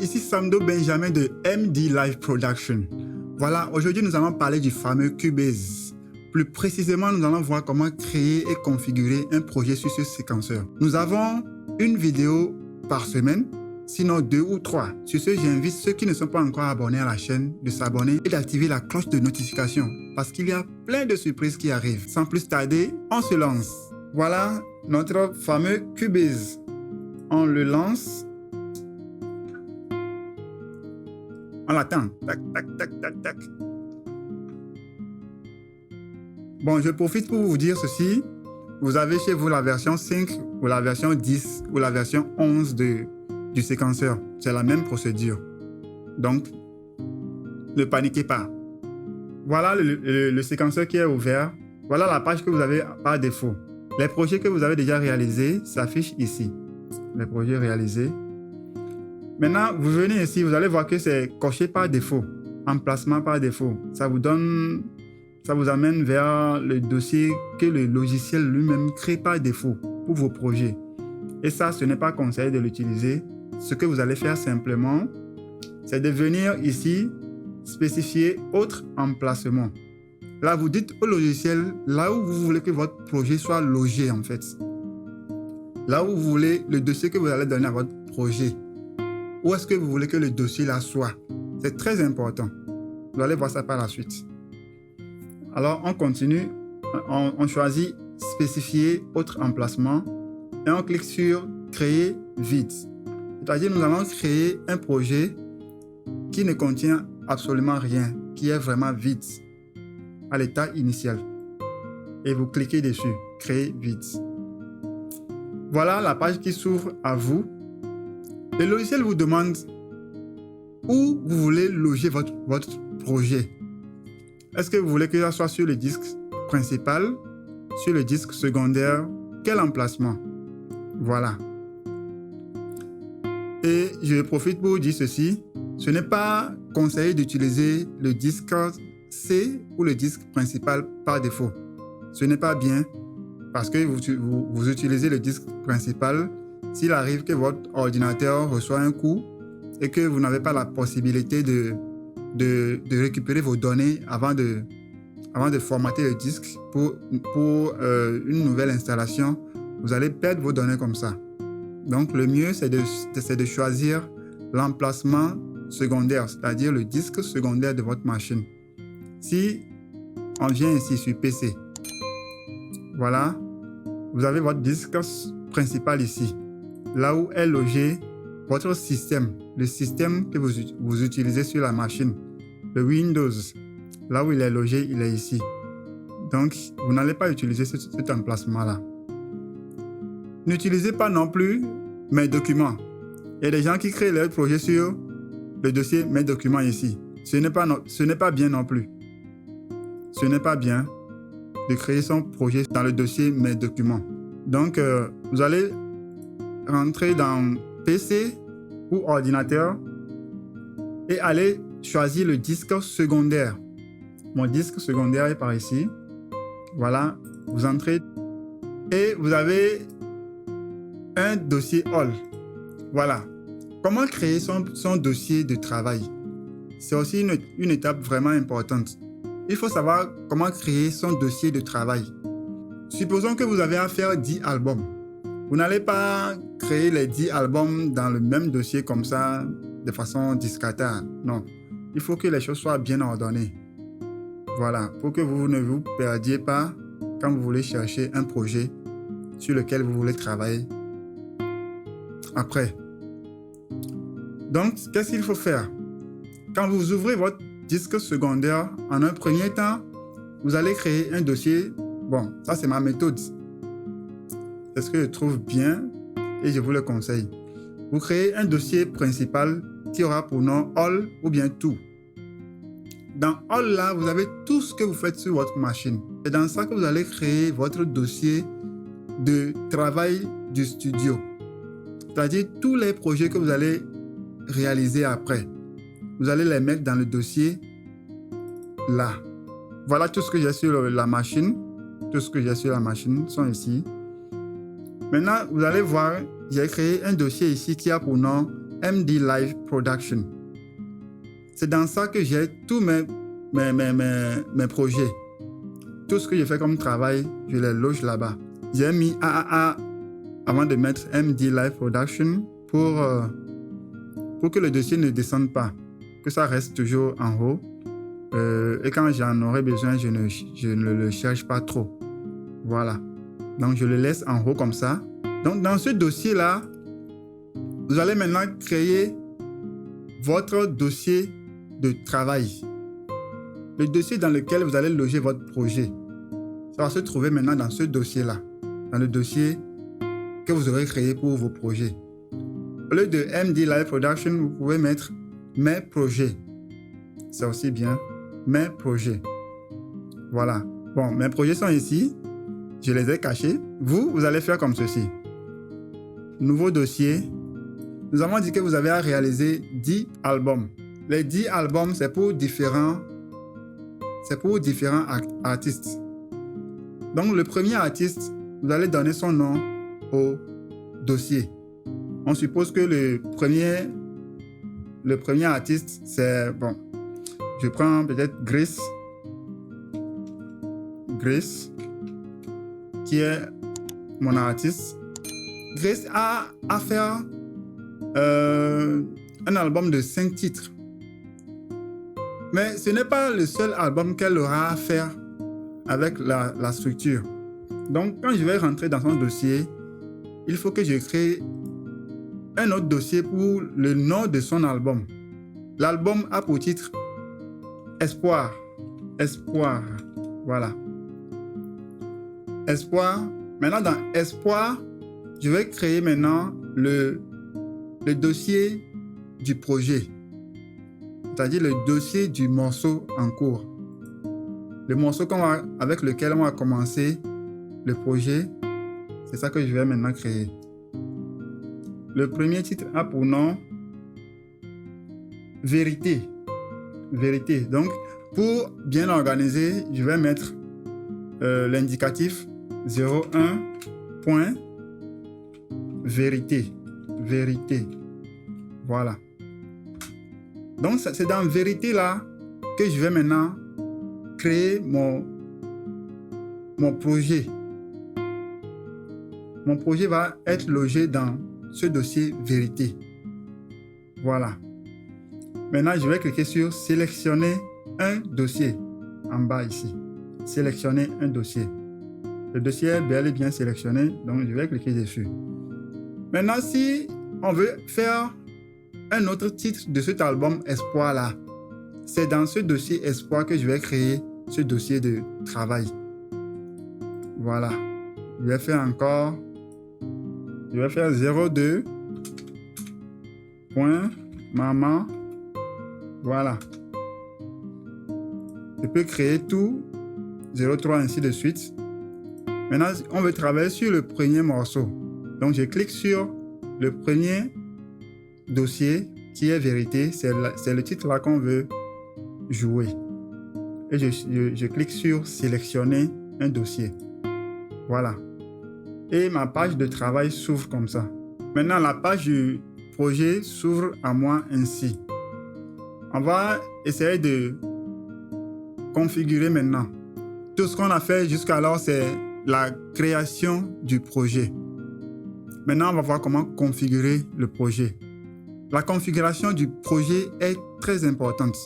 ici Samdo Benjamin de MD Live Production. Voilà, aujourd'hui nous allons parler du fameux Cubase. Plus précisément, nous allons voir comment créer et configurer un projet sur ce séquenceur. Nous avons une vidéo par semaine, sinon 2 ou 3. Sur ce, j'invite ceux qui ne sont pas encore abonnés à la chaîne de s'abonner et d'activer la cloche de notification parce qu'il y a plein de surprises qui arrivent. Sans plus tarder, on se lance. Voilà notre fameux Cubase. On le lance. On l'attend. Tac, tac, tac, tac, tac. Bon, je profite pour vous dire ceci. Vous avez chez vous la version 5 ou la version 10 ou la version 11 du séquenceur. C'est la même procédure. Donc, ne paniquez pas. Voilà le séquenceur qui est ouvert. Voilà la page que vous avez par défaut. Les projets que vous avez déjà réalisés s'affichent ici. Les projets réalisés. Maintenant, vous venez ici, vous allez voir que c'est coché par défaut, emplacement par défaut. Ça vous amène vers le dossier que le logiciel lui-même crée par défaut pour vos projets. Et ça, ce n'est pas conseillé de l'utiliser. Ce que vous allez faire simplement, c'est de venir ici, spécifier autre emplacement. Là, vous dites au logiciel, là où vous voulez que votre projet soit logé en fait. Là où vous voulez le dossier que vous allez donner à votre projet. Où est-ce que vous voulez que le dossier là soit? C'est très important. Vous allez voir ça par la suite. Alors, on continue. On choisit spécifier autre emplacement et on clique sur créer vide. C'est-à-dire, nous allons créer un projet qui ne contient absolument rien, qui est vraiment vide à l'état initial. Et vous cliquez dessus, créer vide. Voilà la page qui s'ouvre à vous. Le logiciel vous demande où vous voulez loger votre projet. Est-ce que vous voulez que ça soit sur le disque principal, sur le disque secondaire? Quel emplacement? Voilà. Et je profite pour vous dire ceci. Ce n'est pas conseillé d'utiliser le disque C ou le disque principal par défaut. Ce n'est pas bien parce que vous utilisez le disque principal. S'il arrive que votre ordinateur reçoit un coup et que vous n'avez pas la possibilité de récupérer vos données avant de formater le disque pour une nouvelle installation, vous allez perdre vos données comme ça. Donc, le mieux, c'est de choisir l'emplacement secondaire, c'est-à-dire le disque secondaire de votre machine. Si on vient ici sur PC, voilà, vous avez votre disque principal ici. Là où est logé votre système, le système que vous utilisez sur la machine, le Windows, là où il est logé, il est ici. Donc, vous n'allez pas utiliser cet emplacement-là. N'utilisez pas non plus mes documents. Il y a des gens qui créent leur projet sur le dossier mes documents ici. Ce n'est pas bien non plus. Ce n'est pas bien de créer son projet dans le dossier mes documents. Donc, vous allez rentrer dans PC ou ordinateur et aller choisir le disque secondaire. Mon disque secondaire est par ici. Voilà, vous entrez et vous avez un dossier all. Voilà. Comment créer son dossier de travail? C'est aussi une étape vraiment importante. Il faut savoir comment créer son dossier de travail. Supposons que vous avez à faire 10 albums. Vous n'allez pas créer les 10 albums dans le même dossier comme ça, de façon discrète. Non, il faut que les choses soient bien ordonnées. Voilà, pour que vous ne vous perdiez pas quand vous voulez chercher un projet sur lequel vous voulez travailler après. Donc, qu'est-ce qu'il faut faire? Quand vous ouvrez votre disque secondaire, en un premier temps, vous allez créer un dossier. Bon, ça c'est ma méthode. C'est ce que je trouve bien et je vous le conseille. Vous créez un dossier principal qui aura pour nom All ou bien tout. Dans All là, vous avez tout ce que vous faites sur votre machine. C'est dans ça que vous allez créer votre dossier de travail du studio. C'est-à-dire tous les projets que vous allez réaliser après. Vous allez les mettre dans le dossier là. Voilà tout ce que j'ai sur la machine. Tout ce que j'ai sur la machine sont ici. Maintenant, vous allez voir, j'ai créé un dossier ici qui a pour nom MD Live Production. C'est dans ça que j'ai tous mes projets. Tout ce que je fais comme travail, je les loge là-bas. J'ai mis AAA avant de mettre MD Live Production pour que le dossier ne descende pas, que ça reste toujours en haut. Et quand j'en aurai besoin, je ne le cherche pas trop. Voilà. Donc, je le laisse en haut comme ça. Donc, dans ce dossier-là, vous allez maintenant créer votre dossier de travail. Le dossier dans lequel vous allez loger votre projet. Ça va se trouver maintenant dans ce dossier-là. Dans le dossier que vous aurez créé pour vos projets. Au lieu de MD Live Production, vous pouvez mettre mes projets. C'est aussi bien. Mes projets. Voilà. Bon, mes projets sont ici. Je les ai cachés. Vous allez faire comme ceci. Nouveau dossier. Nous avons dit que vous avez à réaliser 10 albums. Les 10 albums, c'est pour différents artistes. Donc, le premier artiste, vous allez donner son nom au dossier. On suppose que le premier artiste, c'est... Bon, je prends peut-être Grace, qui est mon artiste. Grace a à faire un album de 5 titres. Mais ce n'est pas le seul album qu'elle aura à faire avec la structure. Donc, quand je vais rentrer dans son dossier, il faut que je crée un autre dossier pour le nom de son album. L'album a pour titre Espoir. Espoir. Voilà. Espoir. Maintenant, dans Espoir, je vais créer maintenant le dossier du projet. C'est-à-dire le dossier du morceau en cours. Le morceau avec lequel on va commencer le projet, c'est ça que je vais maintenant créer. Le premier titre a pour nom Vérité. Vérité. Donc, pour bien organiser, je vais mettre l'indicatif 01. Vérité. Vérité. Voilà. Donc, c'est dans Vérité là que je vais maintenant créer mon projet. Mon projet va être logé dans ce dossier Vérité. Voilà. Maintenant, je vais cliquer sur Sélectionner un dossier en bas ici. Sélectionner un dossier. Le dossier est bel et bien sélectionné, donc je vais cliquer dessus. Maintenant, si on veut faire un autre titre de cet album Espoir là, c'est dans ce dossier Espoir que je vais créer ce dossier de travail. Voilà. Je vais faire 02. Maman. Voilà. Je peux créer tout. 03 ainsi de suite. Maintenant, on veut travailler sur le premier morceau. Donc, je clique sur le premier dossier qui est Vérité. C'est le titre là qu'on veut jouer. Et je clique sur Sélectionner un dossier. Voilà. Et ma page de travail s'ouvre comme ça. Maintenant, la page du projet s'ouvre à moi ainsi. On va essayer de configurer maintenant. Tout ce qu'on a fait jusqu'alors, c'est la création du projet. Maintenant, on va voir comment configurer le projet. La configuration du projet est très importante.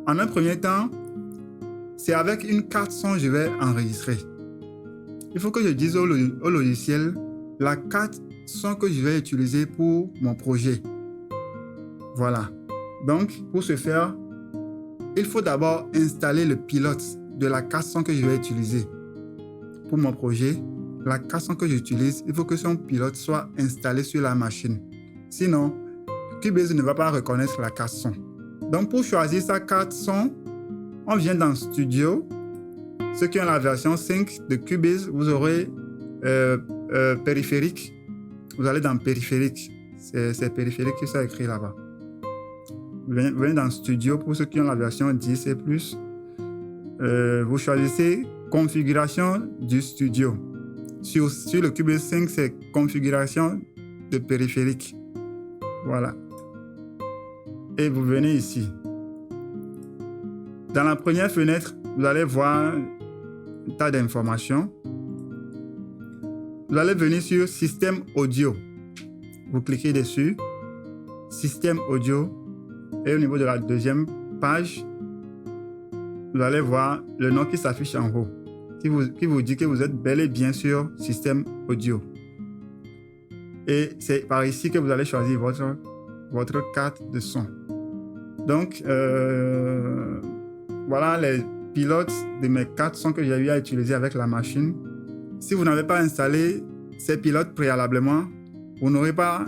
En un premier temps, c'est avec une carte son que je vais enregistrer. Il faut que je dise au logiciel la carte son que je vais utiliser pour mon projet. Voilà. Donc, pour ce faire, il faut d'abord installer le pilote de la carte son que je vais utiliser. Pour mon projet, la carte son que j'utilise, il faut que son pilote soit installé sur la machine. Sinon, Cubase ne va pas reconnaître la carte son. Donc, pour choisir sa carte son, on vient dans Studio. Ceux qui ont la version 5 de Cubase, vous aurez périphérique. Vous allez dans périphérique. C'est périphérique que ça écrit là-bas. Vous venez dans Studio pour ceux qui ont la version 10 et plus. Vous choisissez configuration du studio. Sur le Cubase 5, c'est configuration de périphérique. Voilà. Et vous venez ici. Dans la première fenêtre, vous allez voir un tas d'informations. Vous allez venir sur Système audio. Vous cliquez dessus. Système audio. Et au niveau de la deuxième page, vous allez voir le nom qui s'affiche en haut, qui vous dit que vous êtes bel et bien sur Système audio. Et c'est par ici que vous allez choisir votre carte de son. Donc, voilà les pilotes de mes cartes son que j'ai eu à utiliser avec la machine. Si vous n'avez pas installé ces pilotes préalablement, vous n'aurez pas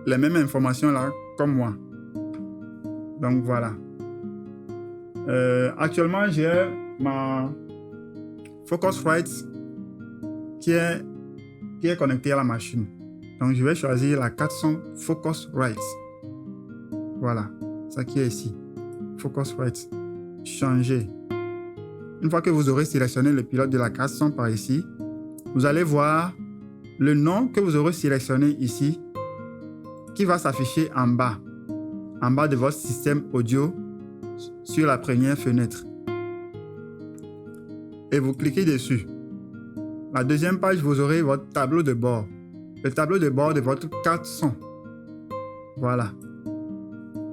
les mêmes informations là comme moi. Donc voilà. Actuellement, j'ai ma Focusrite qui est connectée à la machine. Donc je vais choisir la carte son Focusrite. Voilà, ça qui est ici. Focusrite. Changer. Une fois que vous aurez sélectionné le pilote de la carte son par ici, vous allez voir le nom que vous aurez sélectionné ici qui va s'afficher en bas de votre système audio sur la première fenêtre. Et vous cliquez dessus. La deuxième page, vous aurez votre tableau de bord. Le tableau de bord de votre carte son. Voilà.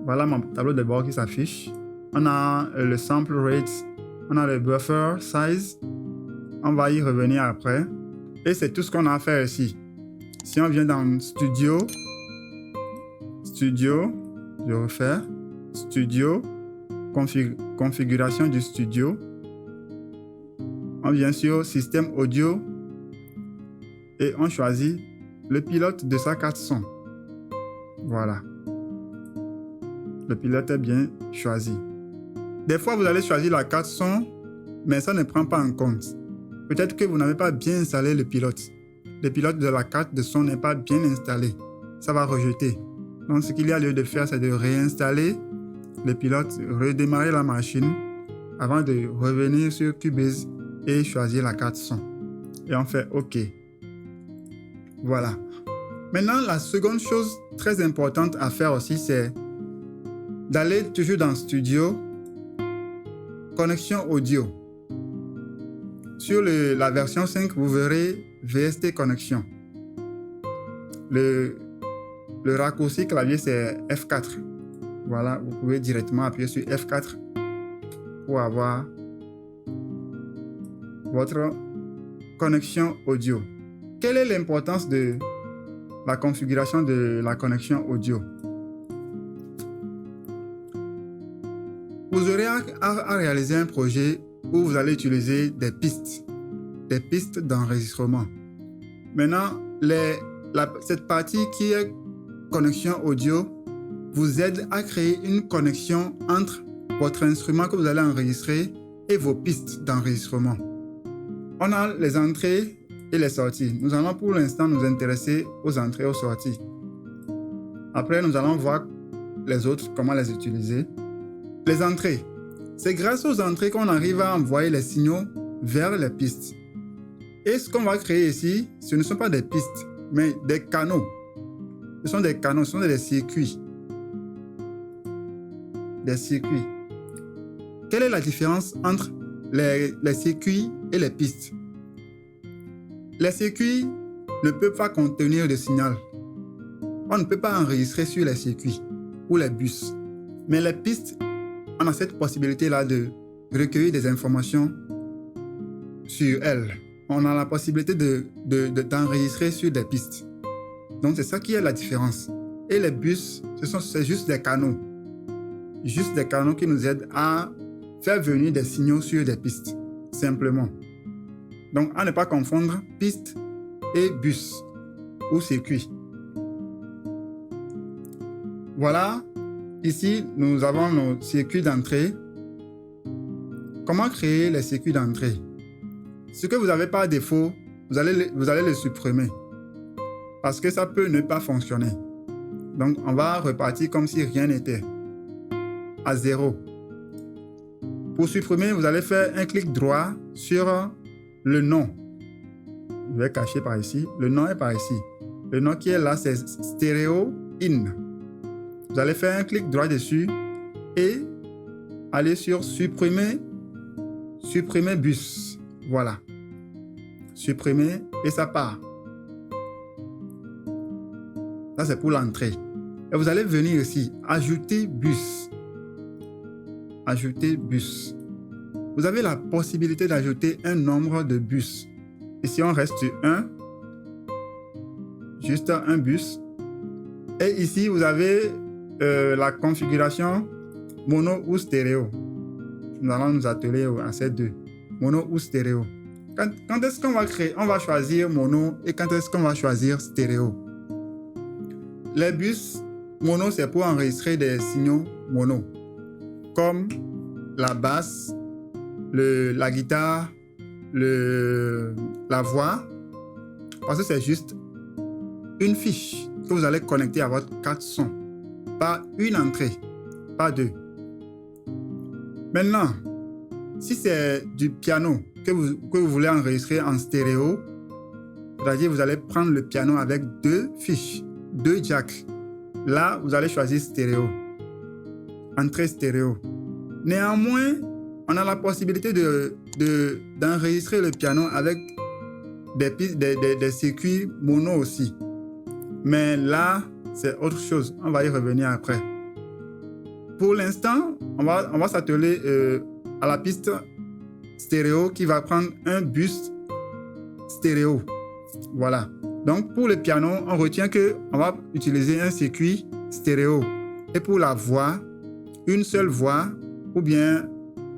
Voilà mon tableau de bord qui s'affiche. On a le sample rate, on a le buffer size. On va y revenir après. Et c'est tout ce qu'on a à faire ici. Si on vient dans Studio, je refais, Studio, configuration du studio. On vient sur Système audio et on choisit le pilote de sa carte son. Voilà. Le pilote est bien choisi. Des fois, vous allez choisir la carte son, mais ça ne prend pas en compte. Peut-être que vous n'avez pas bien installé le pilote. Le pilote de la carte de son n'est pas bien installé. Ça va rejeter. Donc, ce qu'il y a lieu de faire, c'est de réinstaller le pilote, redémarrer la machine avant de revenir sur Cubase et choisir la carte son. Et on fait OK. Voilà. Maintenant, la seconde chose très importante à faire aussi, c'est d'aller toujours dans Studio, connexion audio. Sur la version 5, vous verrez VST connexion. Le raccourci clavier, c'est F4. Voilà, vous pouvez directement appuyer sur F4 pour avoir votre connexion audio. Quelle est l'importance de la configuration de la connexion audio? Vous aurez à réaliser un projet où vous allez utiliser des pistes d'enregistrement. Maintenant, cette partie qui est connexion audio vous aide à créer une connexion entre votre instrument que vous allez enregistrer et vos pistes d'enregistrement. On a les entrées et les sorties. Nous allons pour l'instant nous intéresser aux entrées et aux sorties. Après, nous allons voir les autres, comment les utiliser. Les entrées. C'est grâce aux entrées qu'on arrive à envoyer les signaux vers les pistes. Et ce qu'on va créer ici, ce ne sont pas des pistes, mais des canaux. Ce sont des canaux, ce sont des circuits. Des circuits. Quelle est la différence entre les circuits et les pistes? Les circuits ne peuvent pas contenir de signal. On ne peut pas enregistrer sur les circuits ou les bus. Mais les pistes, on a cette possibilité-là de recueillir des informations sur elles. On a la possibilité d'enregistrer sur des pistes. Donc, c'est ça qui est la différence. Et les bus, c'est juste des canaux. Juste des canaux qui nous aident à faire venir des signaux sur des pistes, simplement. Donc, à ne pas confondre piste et bus ou circuit. Voilà, ici, nous avons nos circuits d'entrée. Comment créer les circuits d'entrée? Ce que vous avez par défaut, vous allez le supprimer parce que ça peut ne pas fonctionner. Donc, on va repartir comme si rien n'était, à 0. Pour supprimer, vous allez faire un clic droit sur le nom. Je vais cacher par ici. Le nom est par ici. Le nom qui est là, c'est Stereo In. Vous allez faire un clic droit dessus et aller sur supprimer bus. Voilà. Supprimer et ça part. Ça, c'est pour l'entrée. Et vous allez venir ici, ajouter bus. Ajouter bus. Vous avez la possibilité d'ajouter un nombre de bus. Ici, on reste sur 1. Juste un bus. Et ici, vous avez la configuration mono ou stéréo. Nous allons nous atteler à ces deux. Mono ou stéréo. Quand est-ce qu'on va créer? On va choisir mono et quand est-ce qu'on va choisir stéréo? Les bus mono, c'est pour enregistrer des signaux mono. Comme la basse, la guitare, la voix. Parce que c'est juste une fiche que vous allez connecter à votre carte son. Pas une entrée, pas deux. Maintenant, si c'est du piano que vous voulez enregistrer en stéréo, c'est-à-dire vous allez prendre le piano avec deux fiches, deux jacks. Là, vous allez choisir stéréo. Entrée stéréo. Néanmoins, on a la possibilité d'enregistrer le piano avec des circuits mono aussi. Mais là, c'est autre chose. On va y revenir après. Pour l'instant, on va s'atteler à la piste stéréo qui va prendre un bus stéréo. Voilà. Donc, pour le piano, on retient qu'on va utiliser un circuit stéréo. Et pour la voix, une seule voix ou bien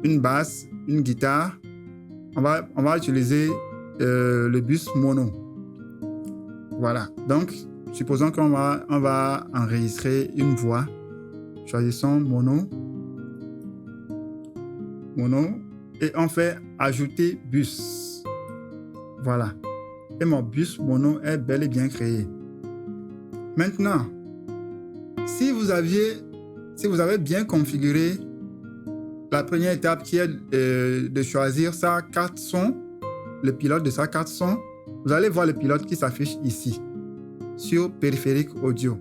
une basse, une guitare, on va utiliser le bus mono. Voilà. Donc, supposons qu'on va enregistrer une voix. Choisissons mono. Mono. Et on fait ajouter bus. Voilà. Et mon bus mono est bel et bien créé. Maintenant, si vous avez bien configuré la première étape qui est de choisir sa carte son, le pilote de sa carte son, vous allez voir le pilote qui s'affiche ici, sur périphérique audio.